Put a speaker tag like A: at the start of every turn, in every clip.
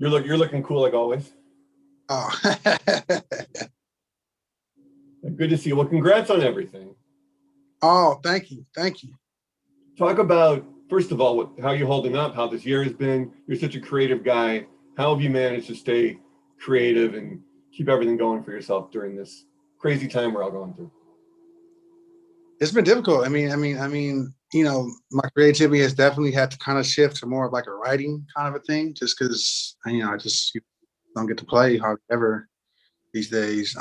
A: You're looking cool like always.
B: Oh,
A: Good to see you. Well, congrats on everything.
B: oh, thank you, thank you.
A: Talk about, first of all, how you're holding up, how this year has been. You're such a creative guy. How have you managed to stay creative and keep everything going for yourself during this crazy time we're all going through?
B: It's been difficult. My creativity has definitely had to kind of shift to more of like a writing kind of a thing, just because I just don't get to play hardly ever these days.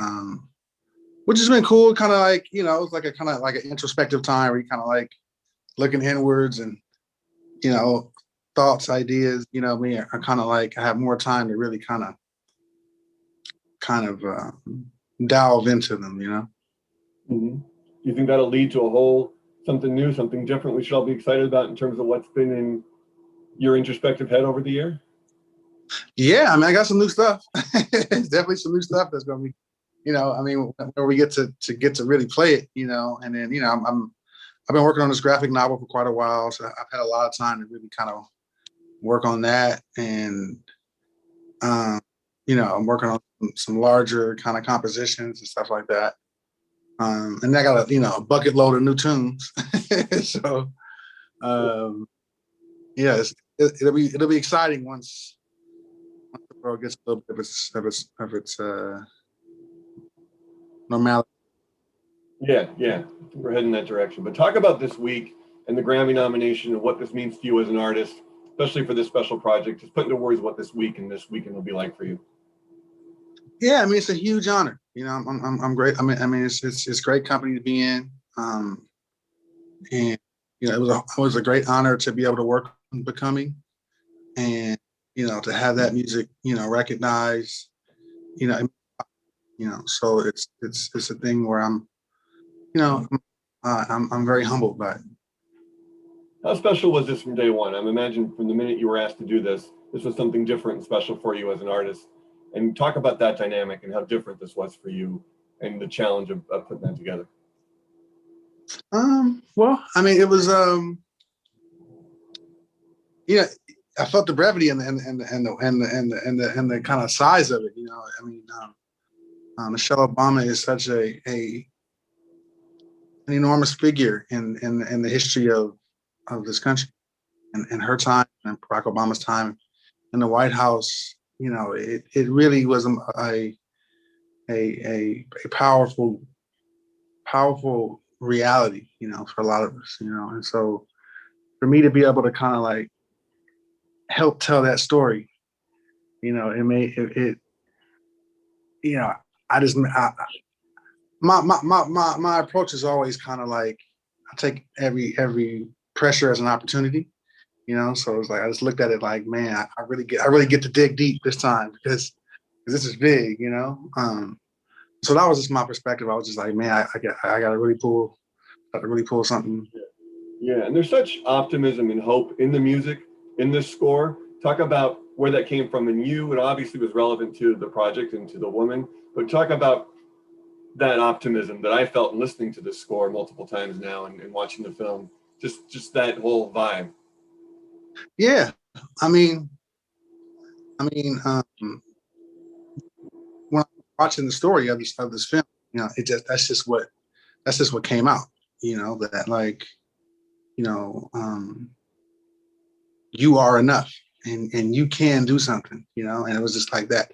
B: Which has been cool. Kind of like it's like a kind of like an introspective time where you kind of like looking inwards and thoughts, ideas. Me are kind of like I have more time to really kind of delve into them.
A: Mm-hmm. Do you think that'll lead to something new, something different we should all be excited about in terms of what's been in your introspective head over the year?
B: Yeah, I got some new stuff. It's definitely some new stuff that's going to be, where we get to really play it, and then, I've been working on this graphic novel for quite a while. So I've had a lot of time to really kind of work on that. And, I'm working on some larger kind of compositions and stuff like that. And I got a bucket load of new tunes. So, yeah, it'll be exciting once the world gets a little bit of its normality.
A: Yeah. We're heading that direction. But talk about this week and the Grammy nomination and what this means to you as an artist, especially for this special project. Just put into words what this week and this weekend will be like for you.
B: Yeah, it's a huge honor. I'm great. It's great company to be in. And it was a great honor to be able to work on Becoming, and to have that music recognized. So it's a thing where I'm very humbled by it.
A: How special was this from day one? I'm imagining from the minute you were asked to do this was something different and special for you as an artist. And talk about that dynamic and how different this was for you and the challenge of putting that together.
B: Well, it was I felt the brevity and the kind of size of it. Michelle Obama is such an enormous figure in the history of this country, and her time and Barack Obama's time in the White House. It really was a powerful reality, for a lot of us, and so for me to be able to kind of like help tell that story, it made it my approach is always kind of like I take every pressure as an opportunity, so it's like I just looked at it like, man, I really get to dig deep this time because this is big, so that was just my perspective. I was just like, man, I got to really pull something.
A: Yeah, and there's such optimism and hope in the music, in this score. Talk about where that came from in you. It obviously was relevant to the project and to the woman, but talk about that optimism that I felt in listening to this score multiple times now and watching the film. Just that whole vibe.
B: Yeah, when I'm watching the story of this film, that's just what came out. That like, you are enough and you can do something. And it was just like that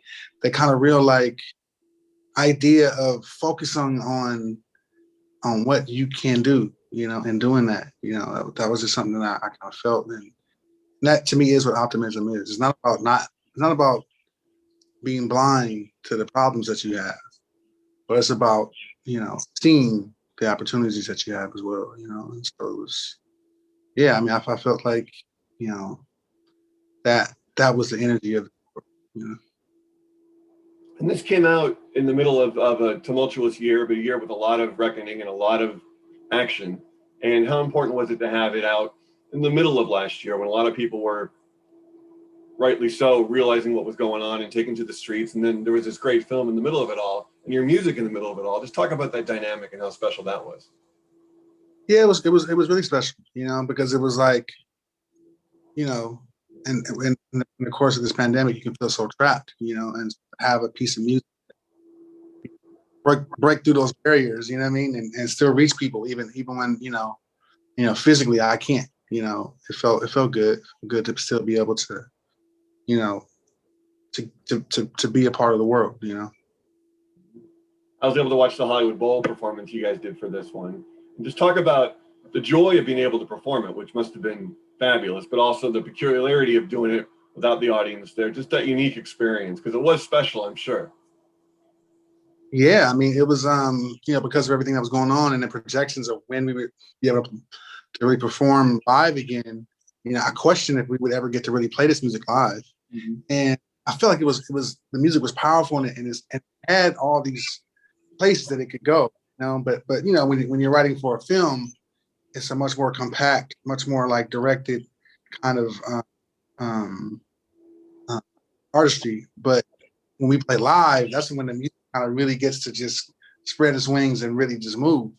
B: kind of real like idea of focusing on what you can do, and doing that. That was just something that I kind of felt, and that to me is what optimism is. It's not about being blind to the problems that you have, but it's about seeing the opportunities that you have as well. And so it was, yeah. I felt like that was the energy of it.
A: And this came out in the middle of a tumultuous year, but a year with a lot of reckoning and a lot of action. And how important was it to have it out in the middle of last year when a lot of people were, rightly so, realizing what was going on and taking to the streets? And then there was this great film in the middle of it all and your music in the middle of it all. Just talk about that dynamic and how special that was.
B: Yeah, it was really special, because it was like, and in the course of this pandemic, you can feel so trapped, and have a piece of music break through those barriers, you know what I mean, and still reach people, even when physically I can't. It felt good to still be able to, you know, to be a part of the world.
A: I was able to watch the Hollywood Bowl performance you guys did for this one, and just talk about the joy of being able to perform it, which must have been fabulous, but also the peculiarity of doing it without the audience there, just that unique experience, because it was special, I'm sure.
B: Yeah, I mean, it was because of everything that was going on and the projections of when we would be able to really perform live again. I questioned if we would ever get to really play this music live.
A: Mm-hmm.
B: And I felt like it was the music was powerful, and it had all these places that it could go. But when you're writing for a film, it's a much more compact, much more like directed kind of artistry. But when we play live, that's when the music kind of really gets to just spread its wings and really just move.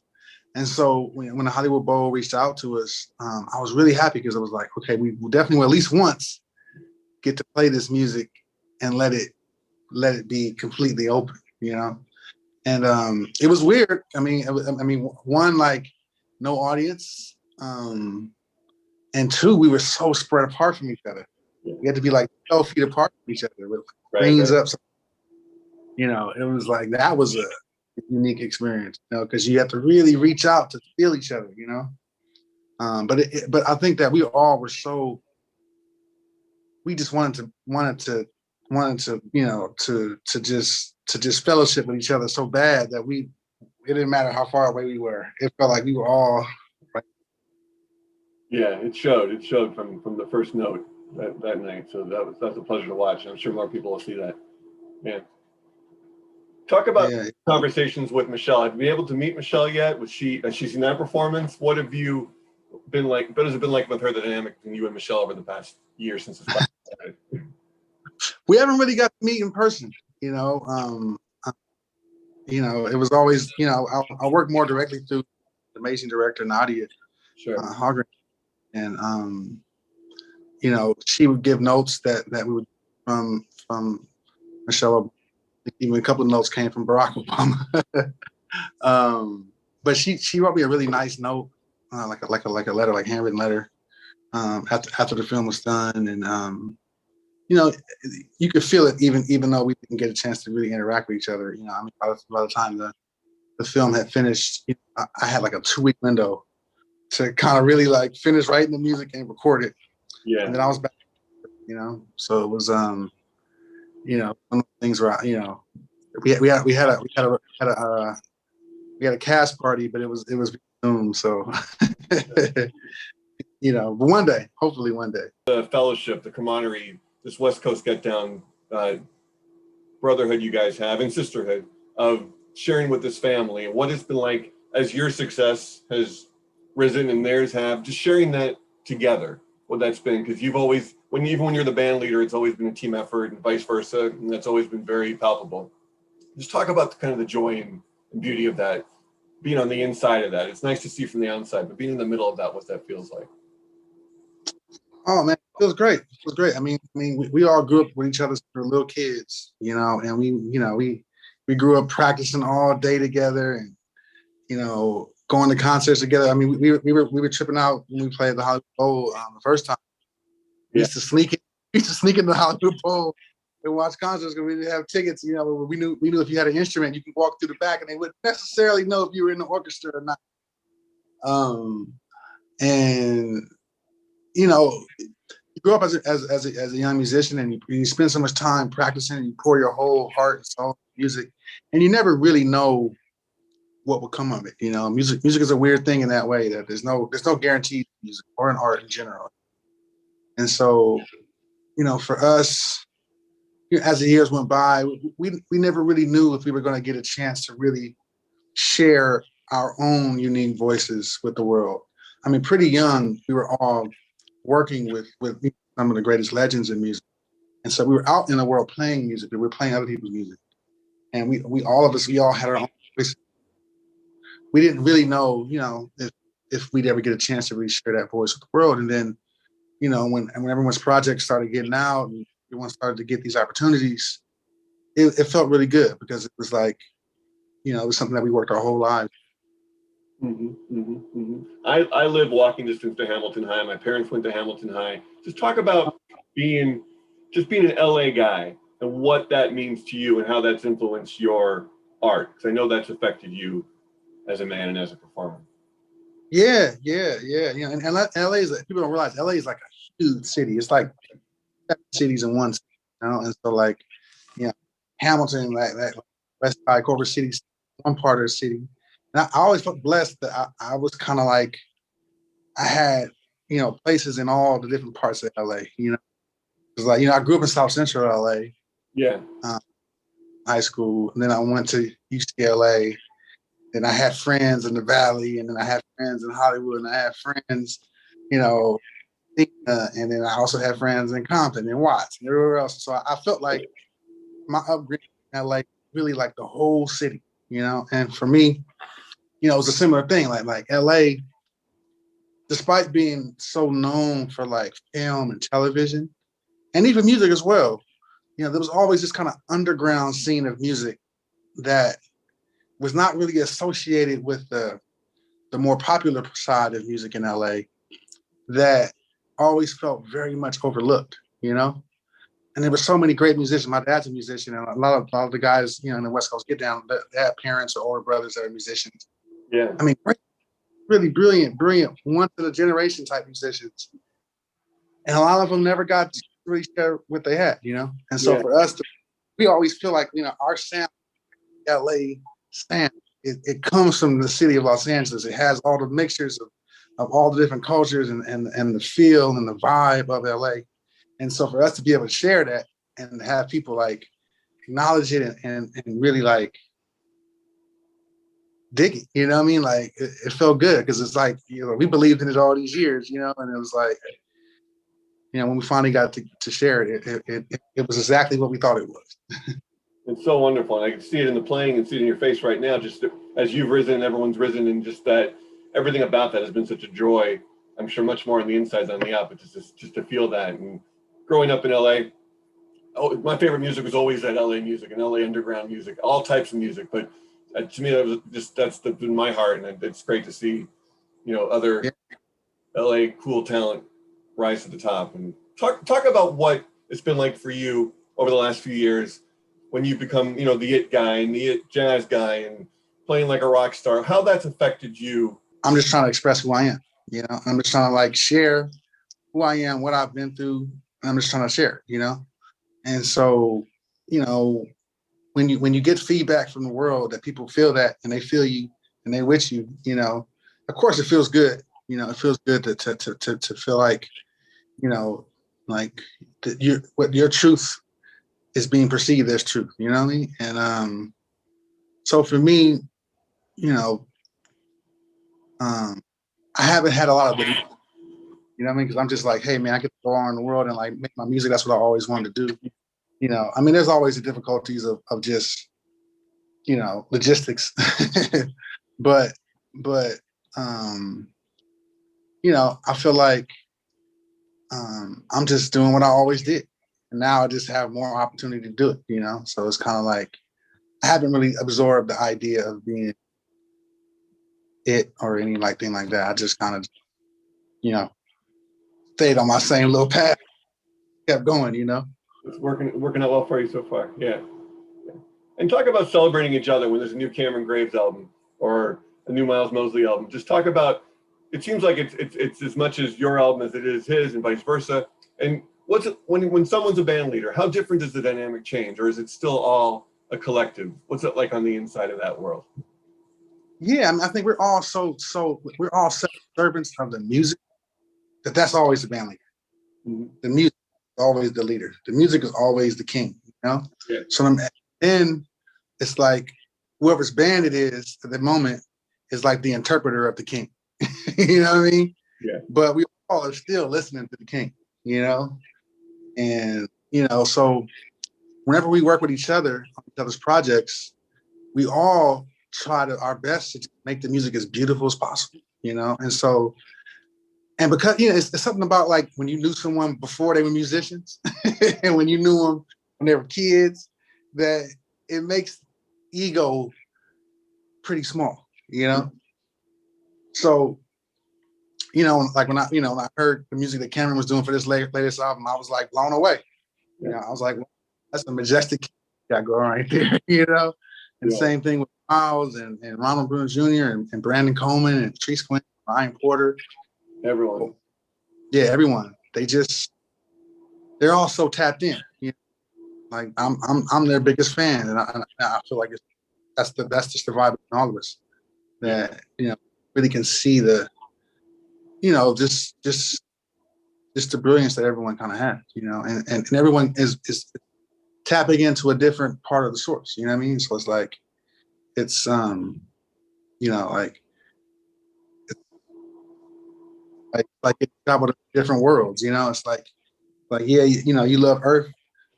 B: And so when the Hollywood Bowl reached out to us, I was really happy, because I was like, okay, we will definitely at least once get to play this music and let it be completely open, And it was weird. I mean, one, like, no audience, and two, we were so spread apart from each other. We had to be like 12 feet apart from each other with screens up. It was like, that was a unique experience, because you have to really reach out to feel each other, But I think that we all were so, we just wanted to to just fellowship with each other so bad that it didn't matter how far away we were. It felt like we were all right.
A: Yeah, it showed from the first note that night. So that's a pleasure to watch. I'm sure more people will see that. Yeah. Talk about conversations with Michelle. Have you been able to meet Michelle yet? Has she seen that performance? What have you been like? What has it been like with her, the dynamic between you and Michelle over the past year since it's started?
B: We haven't really got to meet in person. It was always, I work more directly through the amazing director Nadia,
A: sure,
B: Hogren, and she would give notes that we would from Michelle. Even a couple of notes came from Barack Obama. But she wrote me a really nice note, like a letter, like handwritten letter, after the film was done, and you could feel it even though we didn't get a chance to really interact with each other. By the time the film had finished, I had like a 2-week window to kind of really like finish writing the music and record it.
A: Yeah.
B: And then I was back, so it was one of the things where we had a cast party, but it was Zoom. So but one day, hopefully one day.
A: The fellowship, the camaraderie, this West Coast get down, brotherhood you guys have, and sisterhood of sharing with this family, and what it's been like as your success has risen and theirs have, just sharing that together, what that's been, because you've always, even when you're the band leader, it's always been a team effort, and vice versa, and that's always been very palpable. Just talk about the kind of the joy and beauty of that, being on the inside of that. It's nice to see from the outside, but being in the middle of that, what that feels like.
B: Oh man, it was great. It was great. I mean, we all grew up with each other as little kids, and we grew up practicing all day together, and going to concerts together. I mean, we were tripping out when we played the Hollywood Bowl the first time. We used to sneak in the Hollywood Bowl and watch concerts because we didn't have tickets. We knew if you had an instrument, you could walk through the back, and they wouldn't necessarily know if you were in the orchestra or not. And you grow up as a young musician, and you spend so much time practicing, and you pour your whole heart and soul into music, and you never really know what will come of it. Music is a weird thing in that way, that there's no guaranteed music or in art in general. And so, for us, as the years went by, we never really knew if we were going to get a chance to really share our own unique voices with the world. I mean, pretty young, we were all working with some of the greatest legends in music. And so we were out in the world playing music, but we were playing other people's music. And we all had our own voices. We didn't really know, if we'd ever get a chance to really share that voice with the world. And then you know, when everyone's projects started getting out and everyone started to get these opportunities, it felt really good because it was like, you know, it was something that we worked our whole lives.
A: I live walking distance to Hamilton High. My parents went to Hamilton High. Just talk about being an LA guy and what that means to you and how that's influenced your art. Because I know that's affected you as a man and as a performer.
B: Yeah. You know, and LA is, people don't realize LA is like a huge city. It's like 7 cities in one city, you know? And so like, you know, Hamilton, like West Side, Culver City, one part of the city. And I always felt blessed that I was kind of like, I had, you know, places in all the different parts of LA, you know. Because like, you know, I grew up in South Central LA,
A: Yeah.
B: high school, and then I went to UCLA. Then I had friends in the Valley, and then I had friends in Hollywood, and I had friends, you know, and then I also had friends in Compton and Watts and everywhere else. So I felt like my upbringing in LA really like the whole city, you know. And for me, you know, it was a similar thing. Like LA, despite being so known for like film and television and even music as well, you know, there was always this kind of underground scene of music that was not really associated with the more popular side of music in LA that always felt very much overlooked, you know? And there were so many great musicians. My dad's a musician, and a lot of the guys, you know, in the West Coast get down, they have parents or older brothers that are musicians.
A: Yeah.
B: I mean, really brilliant, once in a generation type musicians. And a lot of them never got to really share what they had, you know? And so for us, we always feel like, you know, our sound, LA sound, it comes from the city of Los Angeles. It has all the mixtures of all the different cultures and the feel and the vibe of LA. And so for us to be able to share that and have people like acknowledge it and really like dig it, you know what I mean? Like it felt good because it's like, you know, we believed in it all these years, you know, and it was like, you know, when we finally got to share it, it was exactly what we thought it was.
A: It's so wonderful. And I can see it in the playing and see it in your face right now, just as you've risen, everyone's risen, and just that everything about that has been such a joy. I'm sure much more on the inside than on the out, but just to feel that. And growing up in LA, oh, my favorite music was always that LA music and LA underground music, all types of music. But to me, that was just, that's in my heart. And it's great to see, you know, other LA cool talent rise to the top. And talk about what it's been like for you over the last few years when you become, you know, the it guy and the it jazz guy and playing like a rock star, how that's affected you.
B: I'm just trying to express who I am, you know. I'm just trying to like share who I am, what I've been through. I'm just trying to share, you know. And so, you know, when you get feedback from the world that people feel that and they feel you and they with you, you know, of course it feels good. You know, it feels good to feel like, you know, like what your truth is being perceived as truth. You know what I mean? And so for me, you know, I haven't had a lot of, you know what I mean? Because I'm just like, hey man, I get to go on in the world and like make my music. That's what I always wanted to do. You know, I mean, there's always the difficulties of just, you know, logistics, but you know, I feel like I'm just doing what I always did, and now I just have more opportunity to do it. You know, so it's kind of like I haven't really absorbed the idea of being it or any like thing like that. I just kind of, you know, stayed on my same little path, kept going. You know,
A: It's working out well for you so far. Yeah. And talk about celebrating each other when there's a new Cameron Graves album or a new Miles Mosley album. Just talk about, it seems like it's as much as your album as it is his and vice versa. And what's it, when someone's a band leader, how different does the dynamic change, or is it still all a collective? What's it like on the inside of that world?
B: Yeah, I mean, I think we're all we're all servants of the music. That's always the band leader. Mm-hmm. The music is always the leader. The music is always the king. You know. Yeah. So then it's like whoever's band it is at the moment is like the interpreter of the king. You know what I mean? Yeah. But we all are still listening to the king. You know, and you know, so whenever we work with each other on each other's projects, we all try our best to make the music as beautiful as possible, you know? And so And because, it's something about like when you knew someone before they were musicians and when you knew them when they were kids, that it makes ego pretty small, So, like when I heard the music that Cameron was doing for this latest album, I was like blown away. I was like, well, that's a majestic got going right there, And same thing with Miles and Ronald Bruno Jr. and Brandon Coleman and Treese Quinn, Ryan Porter.
A: Everyone.
B: Yeah, everyone. They're all so tapped in. Like I'm their biggest fan, and I feel like that's just the vibe in all of us. That really can see the, just the brilliance that everyone kind of has, and everyone is tapping into a different part of the source. You know what I mean? So it's like like it's travel to different worlds. It's like yeah, you love Earth,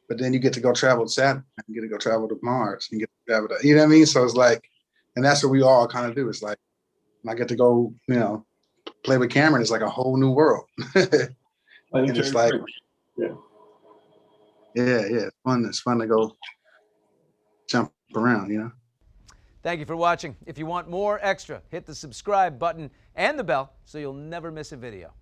B: but then you get to go travel to Saturn, and you get to go travel to Mars, and you get to travel to, you know what I mean? So it's like, and that's what we all kind of do. It's like when I get to go, play with Cameron, it's like a whole new world. And it's like, yeah, it's fun. It's fun to go jump around,
C: Thank you for watching. If you want more extra, hit the subscribe button and the bell so you'll never miss a video.